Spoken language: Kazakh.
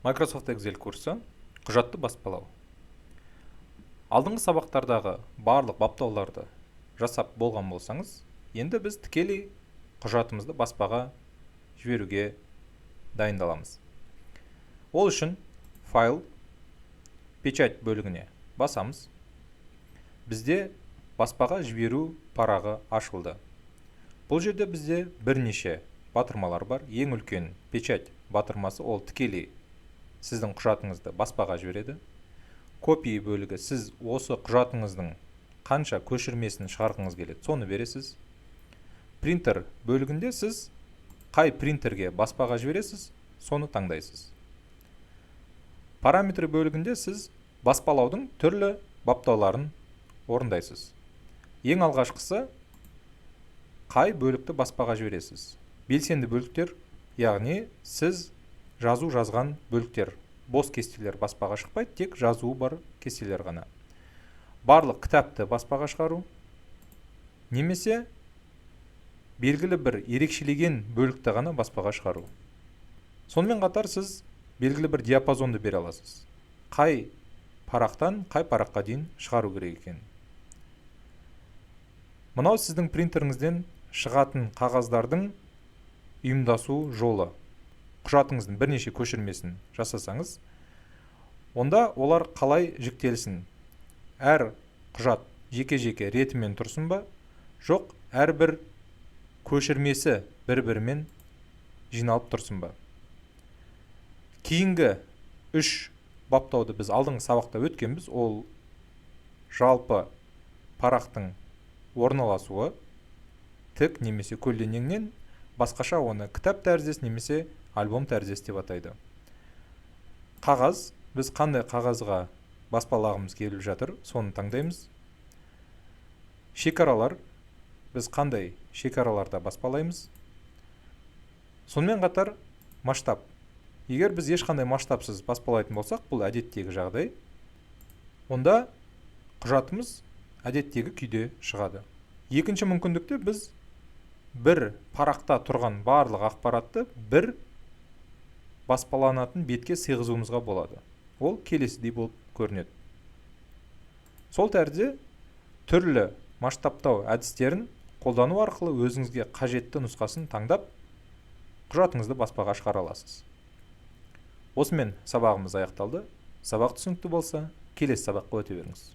Microsoft Excel курсы құжатты баспалау. Алдыңғы сабақтардағы барлық баптауларды жасап болған болсаңыз, енді біз тікелей құжатымызды баспаға жіберуге дайындаламыз. Ол үшін файл, печать бөлігіне басамыз. Бізде баспаға жіберу парағы ашылды. Бұл жерде бізде бірнеше батырмалар бар. Ең үлкен печать батырмасы ол тікелей сіздің құжатыңызды баспаға жібереді. Копий бөлігі, сіз осы құжатыңыздың қанша көшірмесін шығарғыңыз келеді, соны бересіз. Принтер бөлігінде сіз қай принтерге баспаға жібересіз, соны таңдайсыз. Параметр бөлігінде сіз баспалаудың түрлі баптауларын орындайсыз. Ең алғашқысы қай бөлікті баспаға жібересіз. Белсенді бөліктер, яғни сіз жазу жазған бөліктер, бос кестелер баспаға шықпайды, тек жазуы бар кестелер ғана. Барлық кітапты баспаға шығару, немесе белгілі бір ерекшелеген бөлікті ғана баспаға шығару. Сонымен қатар сіз белгілі бір диапазонды бере аласыз. Қай парақтан қай параққа дейін шығару керек екен. Мынау сіздің принтеріңізден шығатын қағаздардың ұйымдасу жолы. Құжатыңыздың бірнеше көшірмесін жасасаңыз, онда олар қалай жіктелсін? Әр құжат жеке-жеке ретімен тұрсын ба? Жоқ, әрбір көшірмесі бір-бірімен жиналып тұрсын ба? Кейінгі 3 баптауды біз алдыңғы сабақта өткенбіз, ол жалпы парақтың орналасуы, тік немесе көлденеңнен, басқаша оны кітап тәріздес немесе альбом тәріздес деп атайды. Қағаз, біз қандай қағазға баспалағымыз келіп жатыр, соны таңдаймыз. Шекаралар, біз қандай шекараларда баспалаймыз. Сонымен қатар масштаб. Егер біз ешқандай масштабсыз баспалайтын болсақ, бұл әдеттегі жағдай, онда құжатымыз әдеттегі күйде шығады. Екінші мүмкіндікте біз бір парақта тұрған барлық ақпаратты бір баспаланатын бетке сыйғызуымызға болады. Ол келесідей болып көрінеді. Сол тәрізде түрлі масштабтау әдістерін қолдану арқылы өзіңізге қажетті нұсқасын таңдап, құжатыңызды баспаға шығара аласыз. Осымен сабағымыз аяқталды. Сабақ түсінікті болса, келесі сабаққа өте беріңіз.